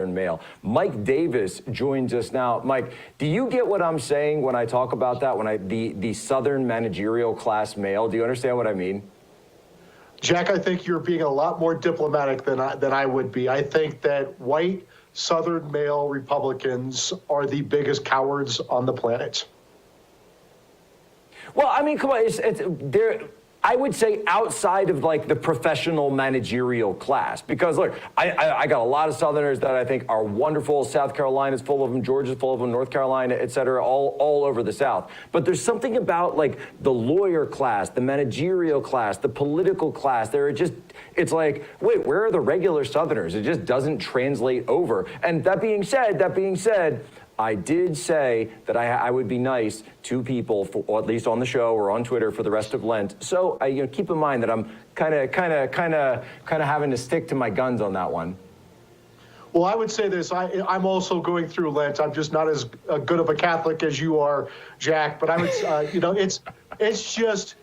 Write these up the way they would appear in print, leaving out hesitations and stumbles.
male. Mike Davis joins us now. Mike, do you get what I'm saying when I talk about that, when the Southern managerial class male? Do you understand what I mean? Jack, I think you're being a lot more diplomatic than I would be. I think that white Southern male Republicans are the biggest cowards on the planet. Well, I mean, come on, I would say outside of like the professional managerial class, because look, I got a lot of Southerners that I think are wonderful. South Carolina's full of them, Georgia's full of them, North Carolina, et cetera, all over the South. But there's something about like the lawyer class, the managerial class, the political class. It's like, wait, where are the regular Southerners? It just doesn't translate over. And that being said, I did say that I would be nice to people, or at least on the show or on Twitter for the rest of Lent. So keep in mind that I'm kind of having to stick to my guns on that one. Well, I would say this. I'm also going through Lent. I'm just not as good of a Catholic as you are, Jack. But I would, it's just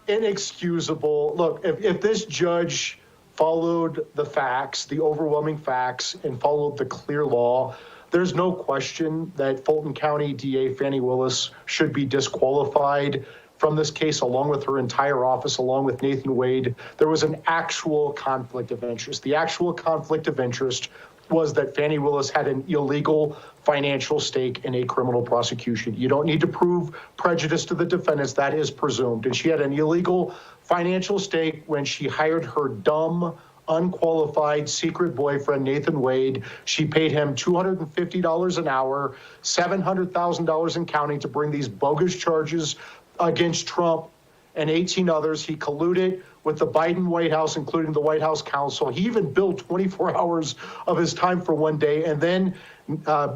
inexcusable. Look, if this judge followed the facts, the overwhelming facts, and followed the clear law, there's no question that Fulton County DA Fani Willis should be disqualified from this case, along with her entire office, along with Nathan Wade. There was an actual conflict of interest. The actual conflict of interest was that Fani Willis had an illegal financial stake in a criminal prosecution. You don't need to prove prejudice to the defendants. That is presumed. And she had an illegal financial stake when she hired her dumb, unqualified secret boyfriend, Nathan Wade. She paid him $250 an hour, $700,000 in counting, to bring these bogus charges against Trump and 18 others. He colluded with the Biden White House, including the White House counsel. He even billed 24 hours of his time for one day. And then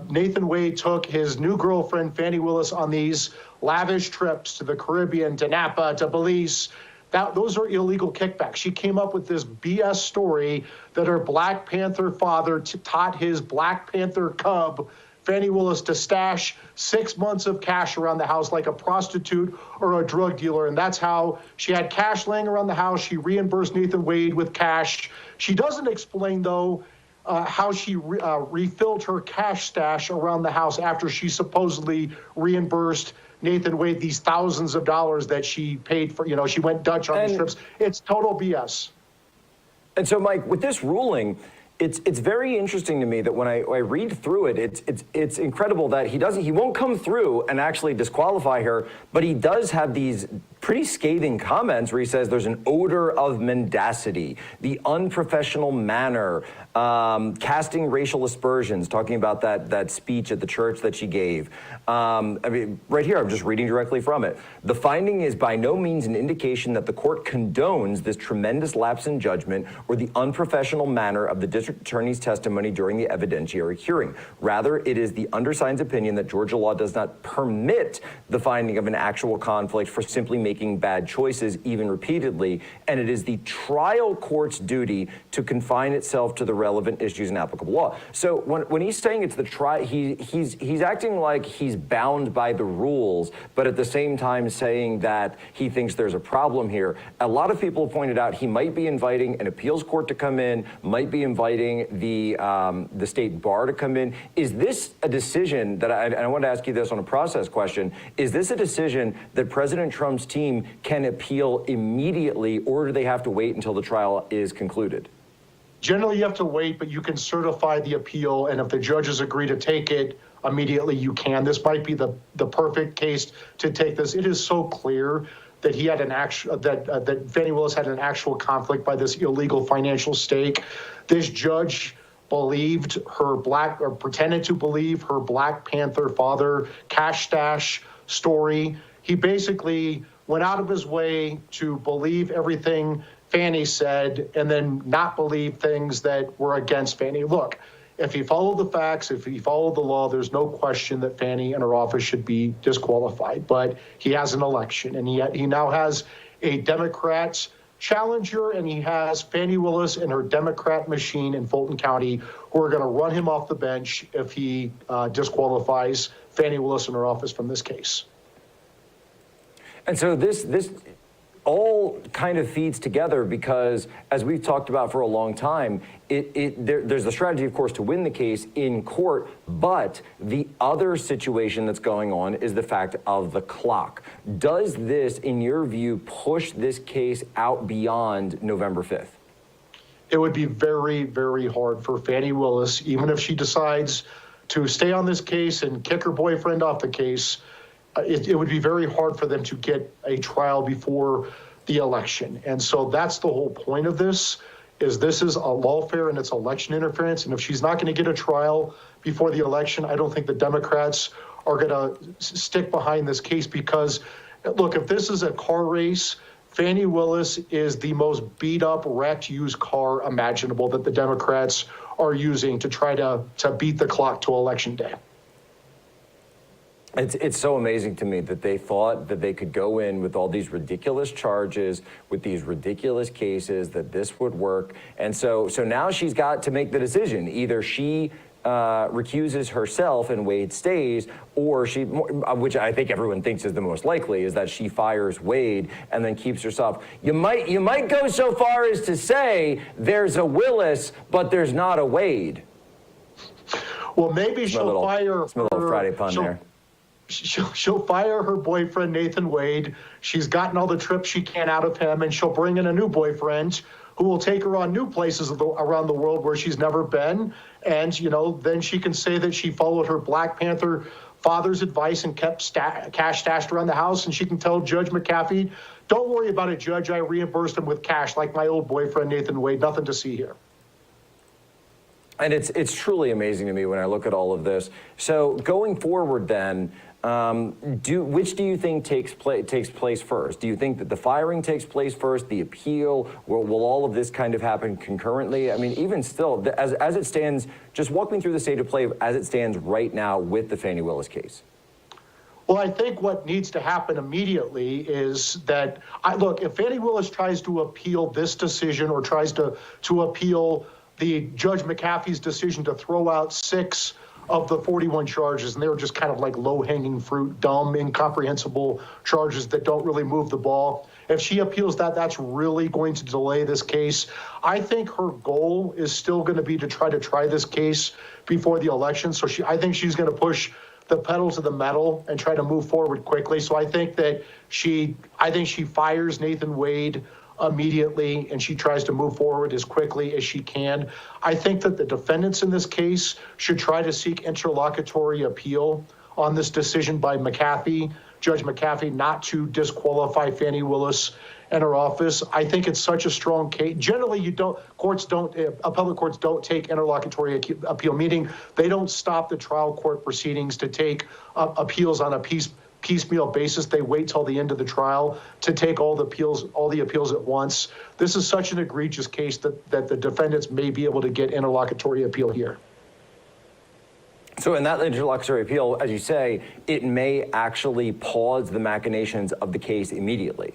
Nathan Wade took his new girlfriend, Fani Willis, on these lavish trips to the Caribbean, to Napa, to Belize. Those are illegal kickbacks. She came up with this BS story that her Black Panther father taught his Black Panther cub, Fani Willis, to stash 6 months of cash around the house like a prostitute or a drug dealer. And that's how she had cash laying around the house. She reimbursed Nathan Wade with cash. She doesn't explain, though, how she refilled her cash stash around the house after she supposedly reimbursed Nathan Wade these thousands of dollars that she paid for. She went Dutch on these trips. It's total BS. And so, Mike, with this ruling, it's very interesting to me that when I read through it, it's incredible that he won't come through and actually disqualify her, but he does have these pretty scathing comments where he says there's an odor of mendacity, the unprofessional manner, casting racial aspersions, talking about that speech at the church that she gave. I mean, right here, I'm just reading directly from it. The finding is by no means an indication that the court condones this tremendous lapse in judgment or the unprofessional manner of the district attorney's testimony during the evidentiary hearing. Rather, it is the undersigned's opinion that Georgia law does not permit the finding of an actual conflict for simply making bad choices, even repeatedly, and it is the trial court's duty to confine itself to the relevant issues in applicable law. So when he's saying it's the trial, he's acting like he's bound by the rules, but at the same time saying that he thinks there's a problem here. A lot of people have pointed out he might be inviting an appeals court to come in, might be inviting the state bar to come in. Is this a decision that I want to ask you this on a process question? Is this a decision that President Trump's team can appeal immediately, or do they have to wait until the trial is concluded? Generally, you have to wait, but you can certify the appeal, and if the judges agree to take it immediately, you can. This might be the perfect case to take this. It is so clear that he had that Fani Willis had an actual conflict by this illegal financial stake. This judge believed pretended to believe her Black Panther father cash stash story. He basically went out of his way to believe everything Fani said and then not believe things that were against Fani. Look, if he followed the facts, if he followed the law, there's no question that Fani and her office should be disqualified. But he has an election, and he now has a Democrat's challenger, and he has Fani Willis and her Democrat machine in Fulton County who are going to run him off the bench if he disqualifies Fani Willis and her office from this case. And so this all kind of feeds together because, as we've talked about for a long time, there's the strategy, of course, to win the case in court, but the other situation that's going on is the fact of the clock. Does this, in your view, push this case out beyond November 5th? It would be very, very hard for Fani Willis, even if she decides to stay on this case and kick her boyfriend off the case. It would be very hard for them to get a trial before the election. And so that's the whole point of this is a lawfare and it's election interference. And if she's not going to get a trial before the election, I don't think the Democrats are going to stick behind this case because, look, if this is a car race, Fani Willis is the most beat up, wrecked, used car imaginable that the Democrats are using to try to beat the clock to Election Day. It's so amazing to me that they thought that they could go in with all these ridiculous charges, with these ridiculous cases, that this would work. And so now she's got to make the decision. Either she recuses herself and Wade stays, or she, which I think everyone thinks is the most likely, is that she fires Wade and then keeps herself. You might go so far as to say there's a Willis, but there's not a Wade. Well, maybe she'll fire her. Little Friday pun there. She'll fire her boyfriend, Nathan Wade. She's gotten all the trips she can out of him, and she'll bring in a new boyfriend who will take her on new places around the world where she's never been. And, then she can say that she followed her Black Panther father's advice and kept cash stashed around the house. And she can tell Judge McAfee, don't worry about it, Judge. I reimbursed him with cash like my old boyfriend, Nathan Wade. Nothing to see here. And it's truly amazing to me when I look at all of this. So going forward then, which do you think takes place first? Do you think that the firing takes place first, the appeal? Will all of this kind of happen concurrently? I mean, even still, as it stands, just walk me through the state of play as it stands right now with the Fani Willis case. Well, I think what needs to happen immediately is that, look, if Fani Willis tries to appeal this decision or tries to appeal the Judge McAfee's decision to throw out 6 of the 41 charges, and they were just kind of like low-hanging fruit, dumb, incomprehensible charges that don't really move the ball. If she appeals that, that's really going to delay this case. I think her goal is still going to be to try this case before the election. So I think she's going to push the pedal to the metal and try to move forward quickly. So I think that she fires Nathan Wade immediately, and she tries to move forward as quickly as she can. I think that the defendants in this case should try to seek interlocutory appeal on this decision by McAfee, Judge McAfee, not to disqualify Fani Willis and her office. I think it's such a strong case. Generally, appellate courts don't take interlocutory appeal, meaning they don't stop the trial court proceedings to take appeals on a piecemeal basis. They wait till the end of the trial to take all the appeals at once. This is such an egregious case that the defendants may be able to get interlocutory appeal here. So in that interlocutory appeal, as you say, it may actually pause the machinations of the case immediately.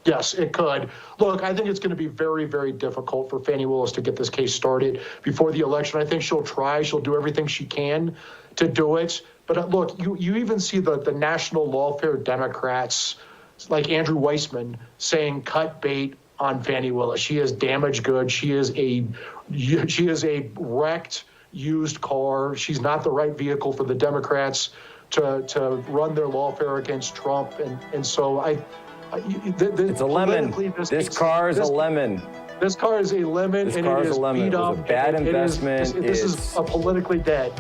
Yes, it could. Look, I think it's going to be very, very difficult for Fani Willis to get this case started before the election. I think she'll try. She'll do everything she can to do it. But look, you even see the national lawfare Democrats like Andrew Weissman saying cut bait on Fani Willis. She is damaged goods. She is a wrecked used car. She's not the right vehicle for the Democrats to run their lawfare against Trump. And so it's a lemon. This car is a lemon. This car is a lemon, and it is beat up. It was a bad investment. This is a politically dead.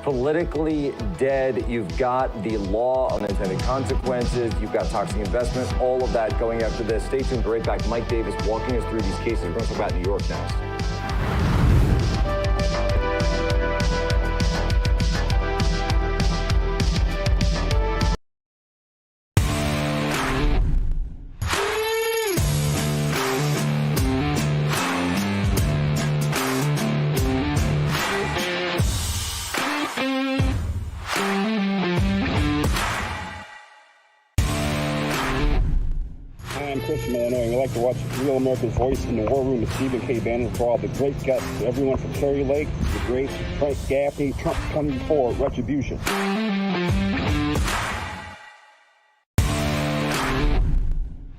Politically dead. You've got the law of unintended consequences. You've got toxic investment. All of that going after this. Stay tuned. Right back. Mike Davis walking us through these cases. We're going to talk about New York next. Illinois, and we like to watch Real America's Voice in the War Room with Stephen K. Bannon for all the great guests, everyone from Kerry Lake, the great Frank Gaffney, Trump coming for retribution.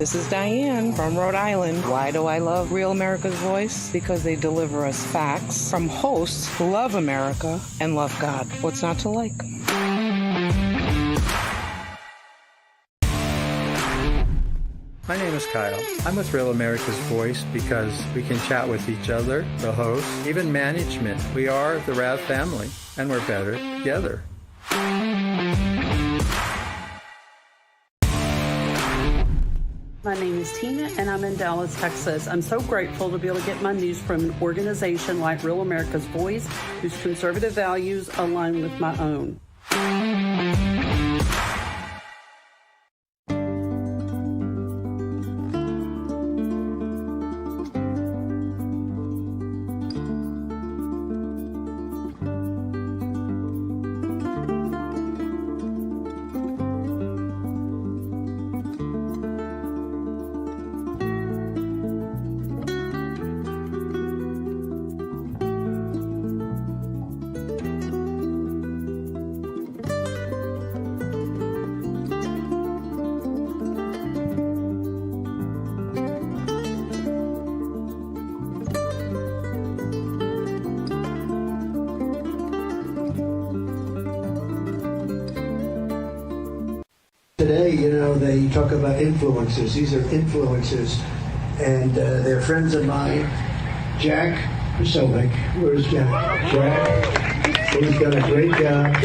This is Diane from Rhode Island. Why do I love Real America's Voice? Because they deliver us facts from hosts who love America and love God. What's not to like? My name is Kyle. I'm with Real America's Voice because we can chat with each other, the hosts, even management. We are the Rav family, and we're better together. My name is Tina, and I'm in Dallas, Texas. I'm so grateful to be able to get my news from an organization like Real America's Voice, whose conservative values align with my own. Today, they talk about influencers. These are influencers, and they're friends of mine. Jack Posobiec. Where's Jack? Jack, he's done a great job.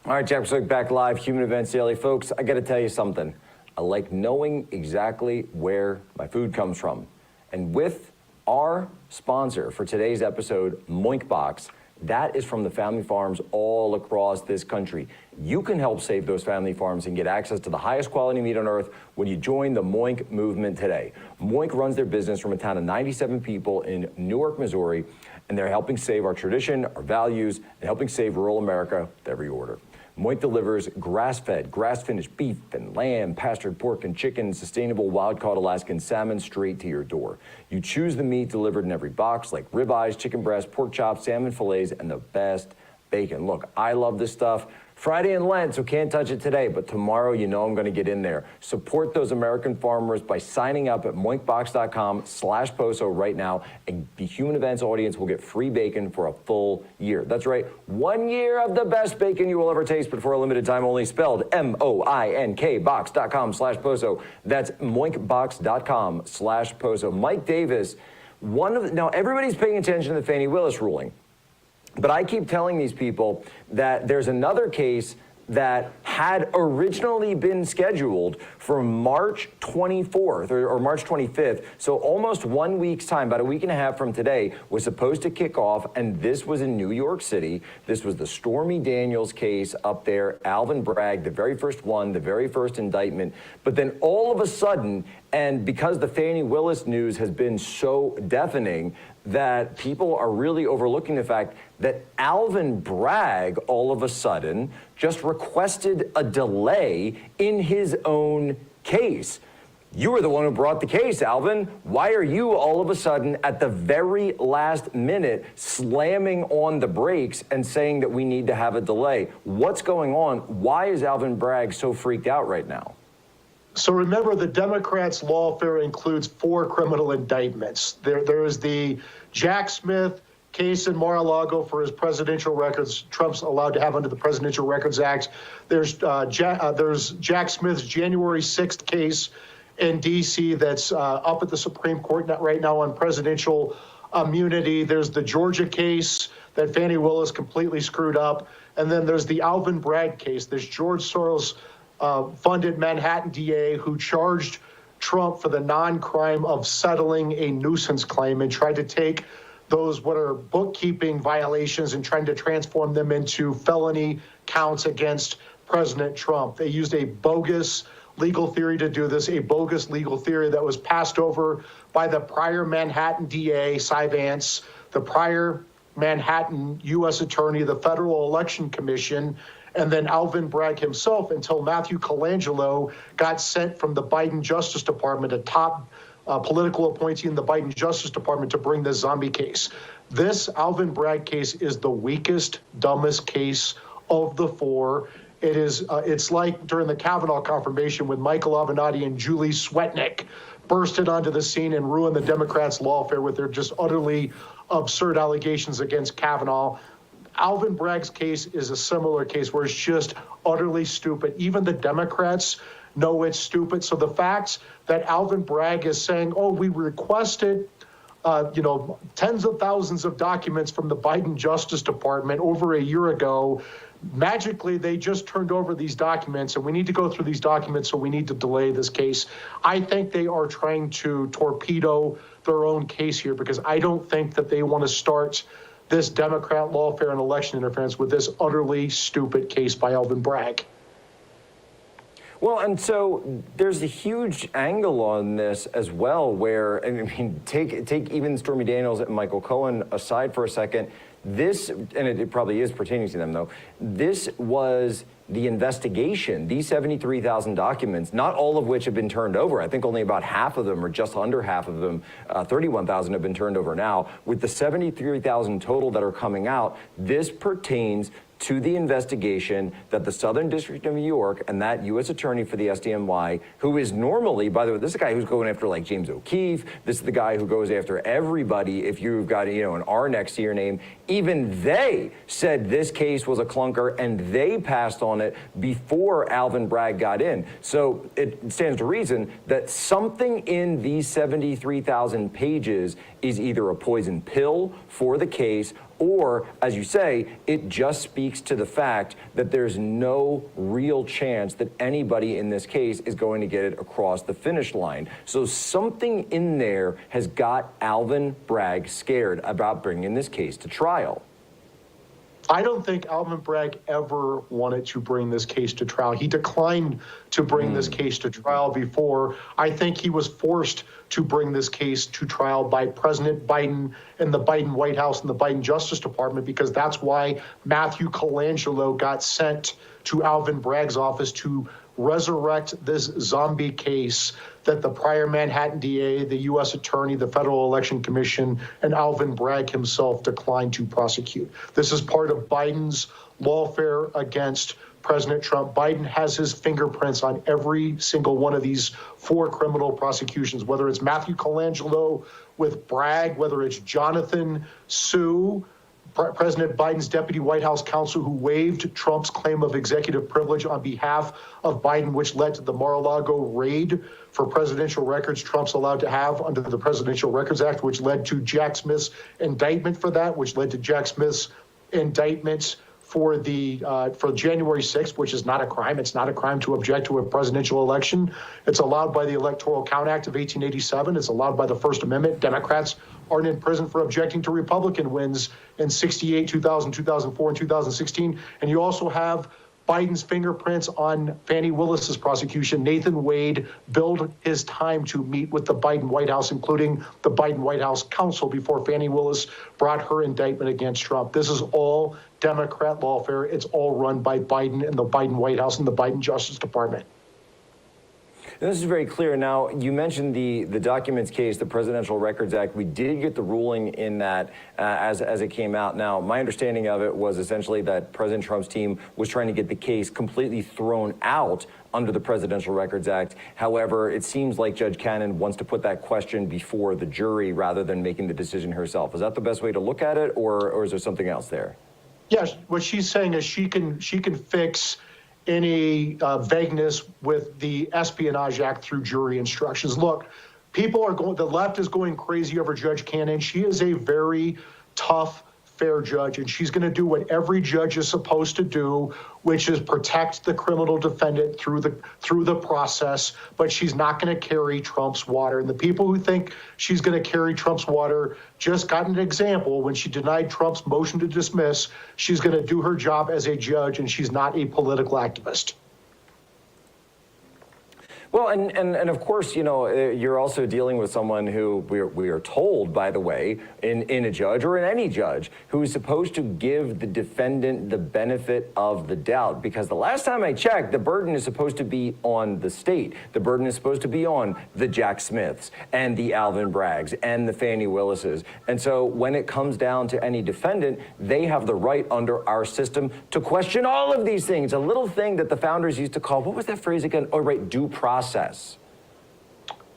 All right, Jack Posobiec back live, Human Events Daily. Folks, I got to tell you something. I like knowing exactly where my food comes from. And with our sponsor for today's episode, Moink Box, that is from the family farms all across this country. You can help save those family farms and get access to the highest quality meat on earth when you join the Moink movement today. Moink runs their business from a town of 97 people in Newark, Missouri, and they're helping save our tradition, our values, and helping save rural America with every order. Moink delivers grass-fed, grass-finished beef and lamb, pastured pork and chicken, sustainable wild-caught Alaskan salmon straight to your door. You choose the meat delivered in every box, like ribeyes, chicken breast, pork chops, salmon fillets, and the best bacon. Look, I love this stuff. Friday in Lent, so can't touch it today, but tomorrow I'm going to get in there. Support those American farmers by signing up at moinkbox.com/poso right now, and the Human Events audience will get free bacon for a full year. That's right, 1 year of the best bacon you will ever taste, but for a limited time only, spelled MOINK box.com/poso. That's moinkbox.com/poso. Mike Davis, now everybody's paying attention to the Fani Willis ruling. But I keep telling these people that there's another case that had originally been scheduled for March 24th or March 25th. So almost 1 week's time, about a week and a half from today, was supposed to kick off. And this was in New York City. This was the Stormy Daniels case up there, Alvin Bragg, the very first one, the very first indictment. But then all of a sudden, and because the Fani Willis news has been so deafening, that people are really overlooking the fact that Alvin Bragg all of a sudden just requested a delay in his own case. You were the one who brought the case, Alvin. Why are you all of a sudden at the very last minute slamming on the brakes and saying that we need to have a delay? What's going on? Why is Alvin Bragg so freaked out right now? So remember, the Democrats' lawfare includes 4 criminal indictments. There is the Jack Smith case in Mar-a-Lago for his presidential records Trump's allowed to have under the Presidential Records Act. There's Jack Smith's January 6th case in D.C. that's up at the Supreme Court right now on presidential immunity. There's the Georgia case that Fani Willis completely screwed up. And then there's the Alvin Bragg case. There's George Soros funded Manhattan DA who charged Trump for the non-crime of settling a nuisance claim and tried to take those what are bookkeeping violations and trying to transform them into felony counts against President Trump. They used a bogus legal theory to do this, a bogus legal theory that was passed over by the prior Manhattan DA, Cy Vance, the prior Manhattan U.S. Attorney, the Federal Election Commission, and then Alvin Bragg himself, until Matthew Colangelo got sent from the Biden Justice Department, a top political appointee in the Biden Justice Department, to bring this zombie case. This Alvin Bragg case is the weakest, dumbest case of the 4. It's like during the Kavanaugh confirmation when Michael Avenatti and Julie Swetnick bursted onto the scene and ruined the Democrats' lawfare with their just utterly absurd allegations against Kavanaugh. Alvin Bragg's case is a similar case where it's just utterly stupid. Even the Democrats know it's stupid. So the facts that Alvin Bragg is saying, oh, we requested tens of thousands of documents from the Biden Justice Department over a year ago. Magically, they just turned over these documents, and we need to go through these documents, so we need to delay this case. I think they are trying to torpedo their own case here because I don't think that they want to start this Democrat lawfare and election interference with this utterly stupid case by Alvin Bragg. Well, and so there's a huge angle on this as well where, I mean, take even Stormy Daniels and Michael Cohen aside for a second. This, and it probably is pertaining to them though, this was the investigation, these 73,000 documents, not all of which have been turned over. I think only about half of them or just under half of them, 31,000 have been turned over now. With the 73,000 total that are coming out, this pertains to the investigation that the Southern District of New York and that U.S. attorney for the SDNY, who is normally, by the way, this is a guy who's going after like James O'Keefe. This is the guy who goes after everybody if you've got, an R next to your name. Even they said this case was a clunker and they passed on it before Alvin Bragg got in. So it stands to reason that something in these 73,000 pages is either a poison pill for the case or, as you say, it just speaks to the fact that there's no real chance that anybody in this case is going to get it across the finish line. So something in there has got Alvin Bragg scared about bringing this case to trial. I don't think Alvin Bragg ever wanted to bring this case to trial. He declined to bring this case to trial before. I think he was forced to bring this case to trial by President Biden and the Biden White House and the Biden Justice Department, because that's why Matthew Colangelo got sent to Alvin Bragg's office to resurrect this zombie case that the prior Manhattan DA, the U.S. Attorney, the Federal Election Commission, and Alvin Bragg himself declined to prosecute. This is part of Biden's lawfare against President Trump. Biden has his fingerprints on every single one of these 4 criminal prosecutions, whether it's Matthew Colangelo with Bragg, whether it's Jonathan Sue, President Biden's deputy White House counsel who waived Trump's claim of executive privilege on behalf of Biden, which led to the Mar-a-Lago raid for presidential records Trump's allowed to have under the Presidential Records Act, which led to Jack Smith's indictment for that, which led to Jack Smith's indictments for January 6th, which is not a crime. It's not a crime to object to a presidential election. It's allowed by the Electoral Count Act of 1887. It's allowed by the First Amendment. Democrats aren't in prison for objecting to Republican wins in 68, 2000, 2004, and 2016. And you also have Biden's fingerprints on Fani Willis's prosecution. Nathan Wade billed his time to meet with the Biden White House, including the Biden White House counsel, before Fani Willis brought her indictment against Trump. This is all Democrat lawfare. It's all run by Biden and the Biden White House and the Biden Justice Department. And this is very clear. Now, you mentioned the documents case, the Presidential Records Act. We did get the ruling in that as it came out. Now, my understanding of it was essentially that President Trump's team was trying to get the case completely thrown out under the Presidential Records Act. However, it seems like Judge Cannon wants to put that question before the jury rather than making the decision herself. Is that the best way to look at it, or is there something else there? Yes, what she's saying is she can fix any vagueness with the Espionage Act through jury instructions. Look, the left is going crazy over Judge Cannon. She is a very tough, fair judge, and she's going to do what every judge is supposed to do, which is protect the criminal defendant through the process, but she's not going to carry Trump's water. And the people who think she's going to carry Trump's water just got an example when she denied Trump's motion to dismiss. She's going to do her job as a judge, and she's not a political activist. Well, and of course, you know, you're also dealing with someone who we are told, by the way, in a judge or in any judge, who is supposed to give the defendant the benefit of the doubt. Because the last time I checked, the burden is supposed to be on the state. The burden is supposed to be on the Jack Smiths and the Alvin Braggs and the Fannie Willises. And so when it comes down to any defendant, they have the right under our system to question all of these things. A little thing that the founders used to call, what was that phrase again? Oh, right, due process.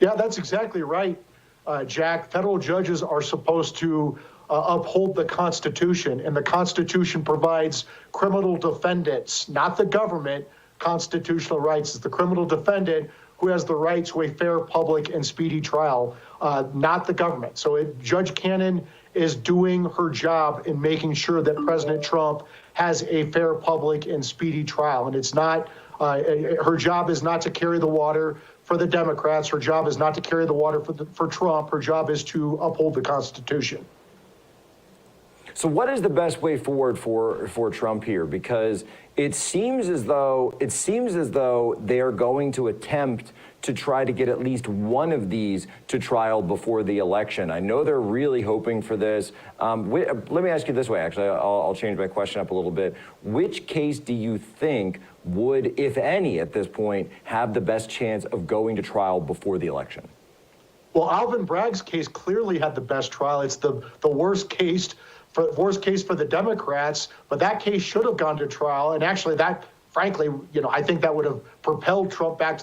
Yeah, that's exactly right, Jack. Federal judges are supposed to uphold the Constitution, and the Constitution provides criminal defendants, not the government, constitutional rights. It's the criminal defendant who has the right to a fair, public, and speedy trial, not the government. So Judge Cannon is doing her job in making sure that President Trump has a fair, public, and speedy trial. And it's not, her job is not to carry the water for the Democrats. Her job is not to carry the water for Trump. Her job is to uphold the Constitution. So what is the best way forward for Trump here? Because it seems as though they are going to attempt to try to get at least one of these to trial before the election. I know they're really hoping for this. Let me ask you this way, actually. I'll change my question up a little bit. Which case do you think would, if any, at this point, have the best chance of going to trial before the election? Well, Alvin Bragg's case clearly had the best trial. It's the worst case for the Democrats, but that case should have gone to trial. And actually, that, frankly, you know, I think that would have propelled Trump back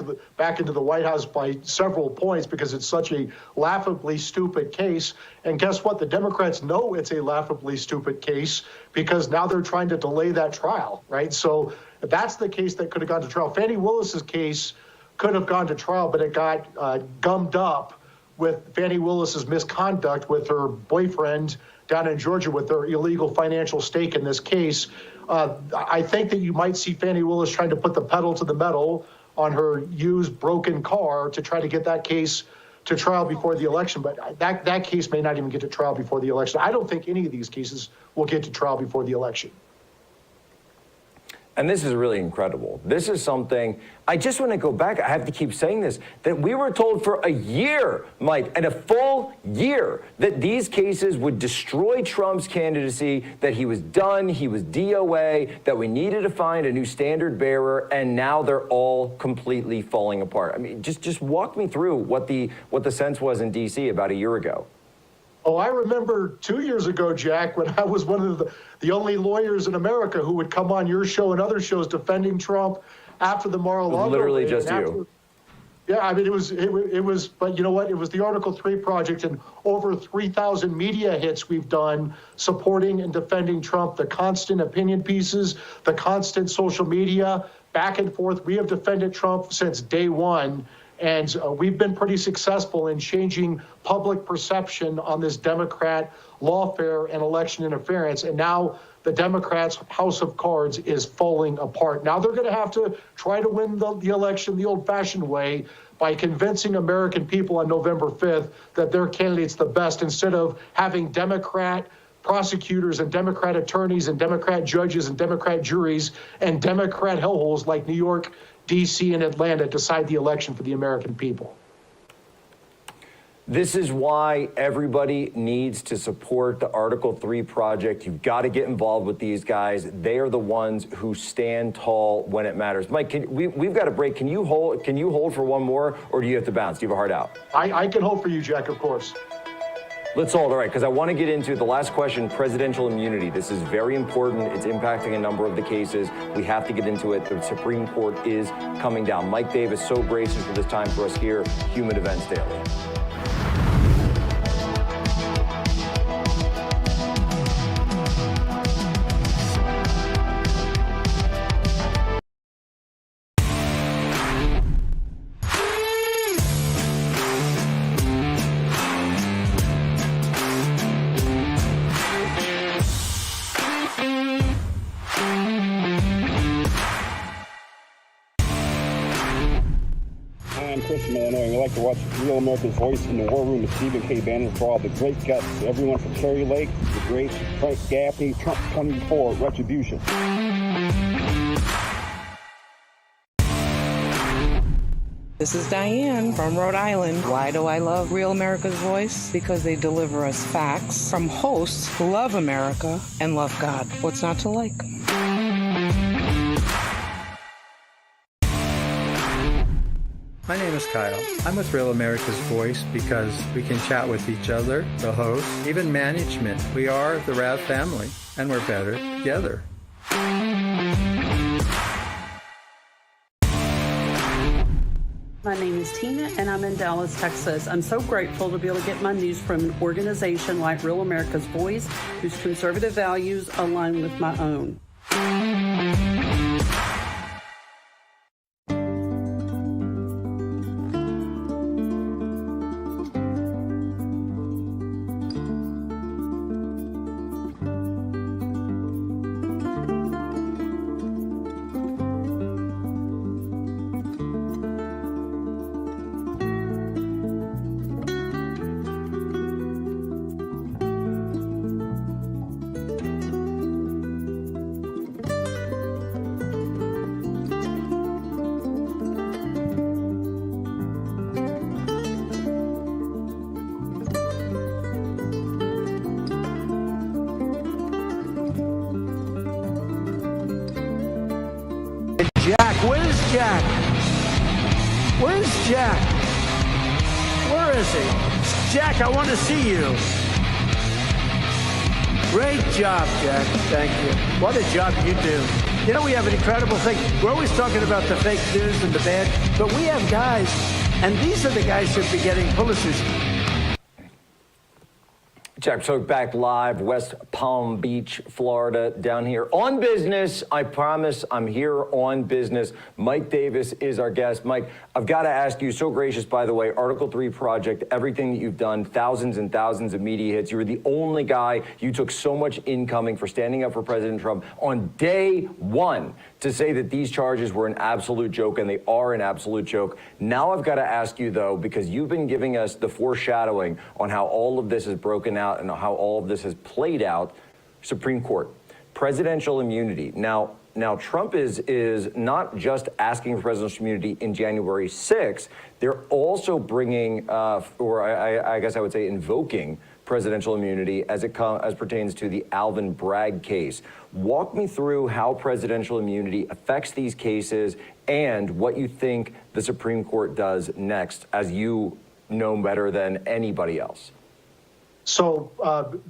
into the White House by several points, because it's such a laughably stupid case. And guess what? The Democrats know it's a laughably stupid case, because now they're trying to delay that trial, right? So that's the case that could have gone to trial. Fannie Willis's case could have gone to trial, but it got gummed up with Fannie Willis's misconduct with her boyfriend down in Georgia with their illegal financial stake in this case. I think that you might see Fannie Willis trying to put the pedal to the metal on her used, broken car to try to get that case to trial before the election. But that case may not even get to trial before the election. I don't think any of these cases will get to trial before the election. And this is really incredible. This is something, I just want to go back, I have to keep saying this, that we were told for a year, Mike, and a full year, that these cases would destroy Trump's candidacy, that he was done, he was DOA, that we needed to find a new standard bearer, and now they're all completely falling apart. I mean, just walk me through what the sense was in D.C. about a year ago. Oh, I remember 2 years ago, Jack, when I was one of the only lawyers in America who would come on your show and other shows defending Trump after the Mar-a-Lago. Literally just you. Yeah, I mean, it was, but you know what? It was the Article 3 project, and over 3,000 media hits we've done supporting and defending Trump, the constant opinion pieces, the constant social media, back and forth. We have defended Trump since day one. And we've been pretty successful in changing public perception on this Democrat lawfare and election interference. And now the Democrats' house of cards is falling apart. Now they're going to have to try to win the election the old-fashioned way by convincing American people on November 5th that their candidate's the best, instead of having Democrat prosecutors and Democrat attorneys and Democrat judges and Democrat juries and Democrat hellholes like New York, D.C., and Atlanta decide the election for the American people. This is why everybody needs to support the Article 3 project. You've got to get involved with these guys. They are the ones who stand tall when it matters. Mike, we've got a break. Can you hold for one more, or do you have to bounce? Do you have a heart out? I can hold for you, Jack, of course. Let's hold, all right, because I want to get into the last question, presidential immunity. This is very important. It's impacting a number of the cases. We have to get into it. The Supreme Court is coming down. Mike Davis, so gracious for this time for us here, Human Events Daily. Illinois, and we like to watch Real America's Voice in the War Room with Stephen K. Bannon for all the great guests. Everyone from Kerry Lake, the great Frank Gaffney, Trump 24, Retribution. This is Diane from Rhode Island. Why do I love Real America's Voice? Because they deliver us facts from hosts who love America and love God. What's not to like? My name is Kyle. I'm with Real America's Voice because we can chat with each other, the host, even management. We are the Rav family, and we're better together. My name is Tina, and I'm in Dallas, Texas. I'm so grateful to be able to get my news from an organization like Real America's Voice, whose conservative values align with my own. Jack, where's Jack? Where's Jack? Where is he? Jack, I want to see you. Great job, Jack. Thank you. What a job you do. You know, we have an incredible thing. We're always talking about the fake news and the bad, but we have guys, and these are the guys who should be getting Pulitzers. Jack Posobiec back live, West Palm Beach, Florida, down here on business. I promise I'm here on business. Mike Davis is our guest. Mike, I've got to ask you, so gracious, by the way, Article 3 project, everything that you've done, thousands and thousands of media hits. You were the only guy. You took so much incoming for standing up for President Trump on day one to say that these charges were an absolute joke, and they are an absolute joke. Now I've got to ask you, though, because you've been giving us the foreshadowing on how all of this is broken out and how all of this has played out. Supreme Court, presidential immunity. Now Trump is not just asking for presidential immunity in January 6th. They're also bringing, I guess I would say invoking presidential immunity as pertains to the Alvin Bragg case. Walk me through how presidential immunity affects these cases and what you think the Supreme Court does next, as you know better than anybody else. So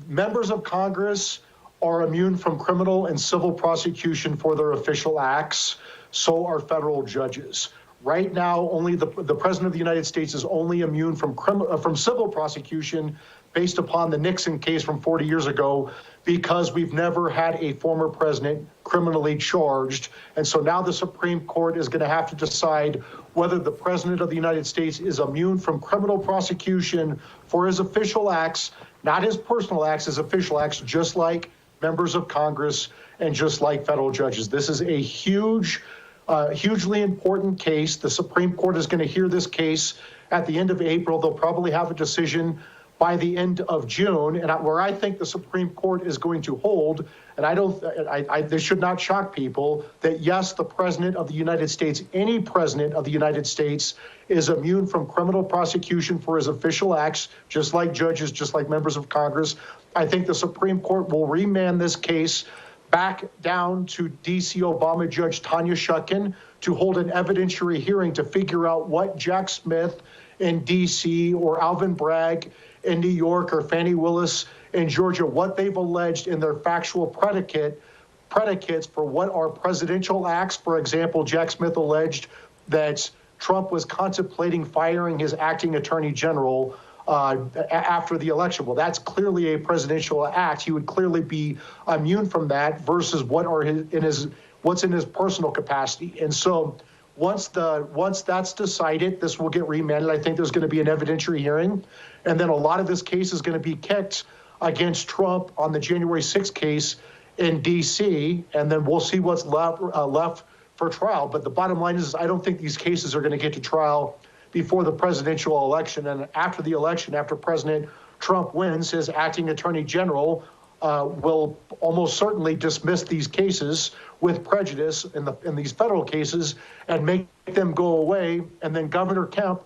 members of Congress are immune from criminal and civil prosecution for their official acts. So are federal judges. Right now, only the President of the United States is only immune from civil prosecution based upon the Nixon case from 40 years ago, because we've never had a former president criminally charged. And so now the Supreme Court is going to have to decide whether the President of the United States is immune from criminal prosecution for his official acts, not his personal acts, his official acts, just like members of Congress and just like federal judges. This is a hugely important case. The Supreme Court is going to hear this case at the end of April. They'll probably have a decision by the end of June. And where I think the Supreme Court is going to hold, and this should not shock people, that yes, the President of the United States, any President of the United States, is immune from criminal prosecution for his official acts, just like judges, just like members of Congress. I think the Supreme Court will remand this case back down to D.C. Obama Judge Tanya Chutkan to hold an evidentiary hearing to figure out what Jack Smith in D.C. or Alvin Bragg in New York or Fani Willis in Georgia, what they've alleged in their factual predicates for what are presidential acts. For example, Jack Smith alleged that Trump was contemplating firing his acting attorney general after the election. Well, that's clearly a presidential act. He would clearly be immune from that versus what's in his personal capacity. And so once that's decided, this will get remanded. I think there's going to be an evidentiary hearing, and then a lot of this case is going to be kicked against Trump on the January 6th case in D.C., and then we'll see what's left for trial. But the bottom line is I don't think these cases are going to get to trial before the presidential election. And after the election, after President Trump wins, his acting attorney general will almost certainly dismiss these cases with prejudice in these federal cases and make them go away. And then Governor Kemp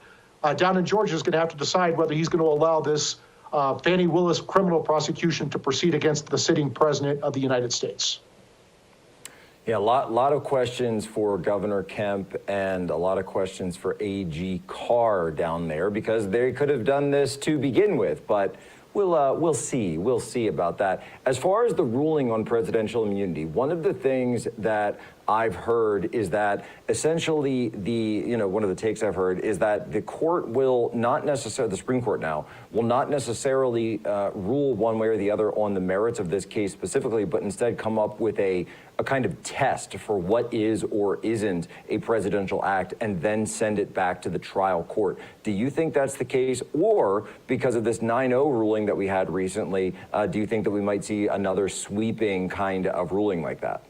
down in Georgia is going to have to decide whether he's going to allow this Fani Willis criminal prosecution to proceed against the sitting president of the United States. Yeah, a lot of questions for Governor Kemp and a lot of questions for AG Carr down there, because they could have done this to begin with, but we'll see. We'll see about that. As far as the ruling on presidential immunity, one of the things that I've heard is that essentially one of the takes I've heard is that the court will not necessarily, the Supreme Court now, will not necessarily rule one way or the other on the merits of this case specifically, but instead come up with a kind of test for what is or isn't a presidential act and then send it back to the trial court. Do you think that's the case? Or because of this 9-0 ruling that we had recently, do you think that we might see another sweeping kind of ruling like that?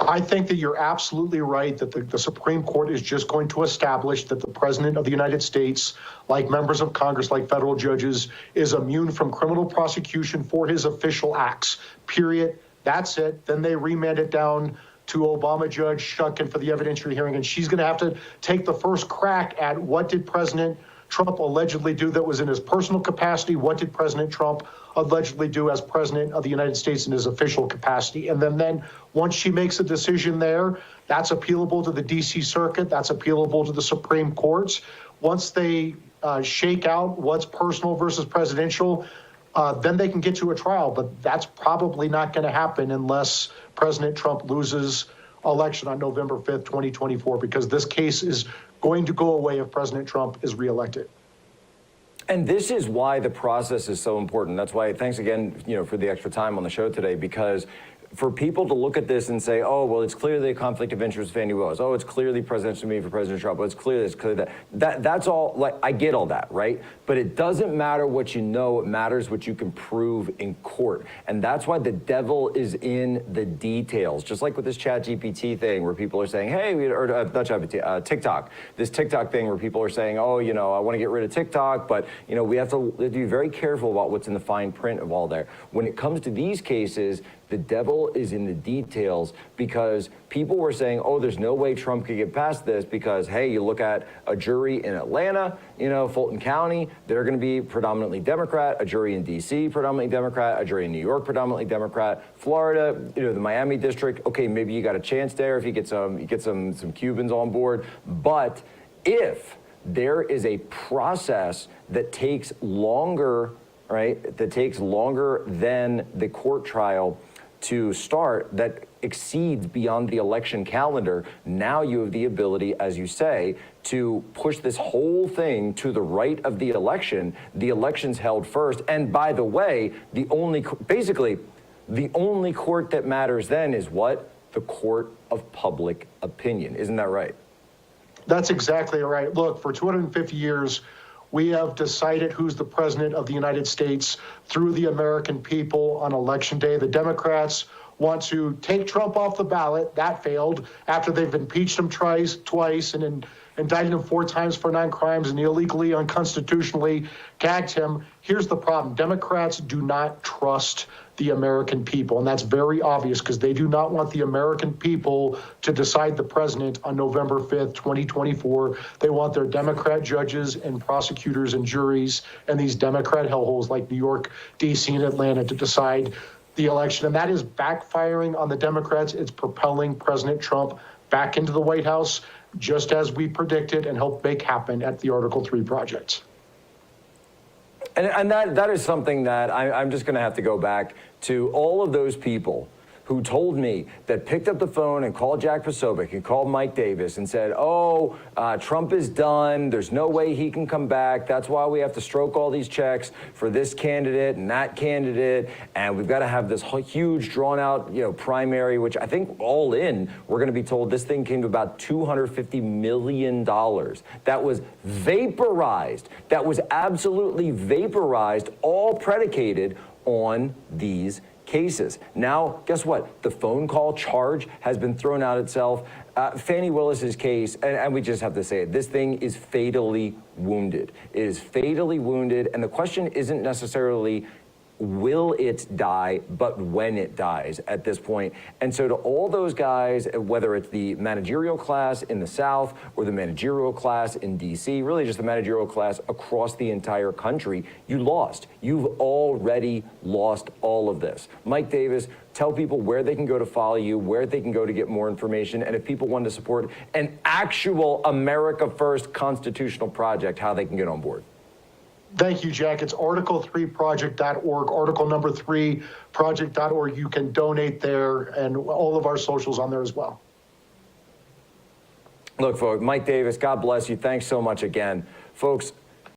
I think that you're absolutely right that the Supreme Court is just going to establish that the President of the United States, like members of Congress, like federal judges, is immune from criminal prosecution for his official acts, period. That's it. Then they remand it down to Obama Judge Shunkin for the evidentiary hearing, and she's going to have to take the first crack at what did President Trump allegedly do that was in his personal capacity? What did President Trump allegedly do as President of the United States in his official capacity? And then once she makes a decision there, that's appealable to the D.C. Circuit. That's appealable to the Supreme Courts. Once they shake out what's personal versus presidential, then they can get to a trial. But that's probably not going to happen unless President Trump loses election on November 5th, 2024, because this case is going to go away if President Trump is reelected. And this is why the process is so important. That's why, thanks again, for the extra time on the show today, because for people to look at this and say, oh, well, it's clearly a conflict of interest with Fani Willis. Oh, it's clearly presidential immunity for President Trump. Oh, it's clear that's all, like, I get all that, right? But it doesn't matter what you know. It matters what you can prove in court. And that's why the devil is in the details. Just like with this ChatGPT thing where people are saying, hey, not ChatGPT, TikTok. This TikTok thing where people are saying, oh, I want to get rid of TikTok, but, we have to be very careful about what's in the fine print of all there. When it comes to these cases, the devil is in the details, because people were saying, oh, there's no way Trump could get past this because, hey, you look at a jury in Atlanta, Fulton County, they're going to be predominantly Democrat, a jury in D.C., predominantly Democrat, a jury in New York, predominantly Democrat, Florida, the Miami district, okay, maybe you got a chance there if you get some Cubans on board. But if there is a process that takes longer, right, that takes longer than the court trial to start, that exceeds beyond the election calendar, now you have the ability, as you say, to push this whole thing to the right of the election. The election's held first. And by the way, the only court that matters then is what? The court of public opinion. Isn't that right? That's exactly right. Look, for 250 years, we have decided who's the president of the United States through the American people on Election Day. The Democrats want to take Trump off the ballot. That failed after they've impeached him twice and indicted him 4 times for non-crimes and illegally, unconstitutionally gagged him. Here's the problem. Democrats do not trust the American people, and that's very obvious because they do not want the American people to decide the president on November 5th, 2024. They want their Democrat judges and prosecutors and juries and these Democrat hellholes like New York, D.C., and Atlanta to decide the election, and that is backfiring on the Democrats. It's propelling President Trump back into the White House, just as we predicted and helped make happen at the Article 3 project. And that is something that I'm just going to have to go back to all of those people who told me, that picked up the phone and called Jack Posobiec and called Mike Davis and said, oh, Trump is done. There's no way he can come back. That's why we have to stroke all these checks for this candidate and that candidate. And we've got to have this huge drawn out, primary, which I think all in, we're going to be told this thing came to about $250 million. That was vaporized. That was absolutely vaporized, all predicated on these cases. Now, guess what? The phone call charge has been thrown out itself. Fani Willis's case, and we just have to say it, this thing is fatally wounded. It is fatally wounded, and the question isn't necessarily will it die, but when it dies at this point. And so to all those guys, whether it's the managerial class in the South or the managerial class in DC, really just the managerial class across the entire country, you lost. You've already lost all of this. Mike Davis, tell people where they can go to follow you, where they can go to get more information, and if people want to support an actual America First constitutional project, how they can get on board. Thank you, Jack. It's article3project.org, article number 3project.org. You can donate there, and all of our socials on there as well. Look, folks, Mike Davis, God bless you. Thanks so much again. Folks,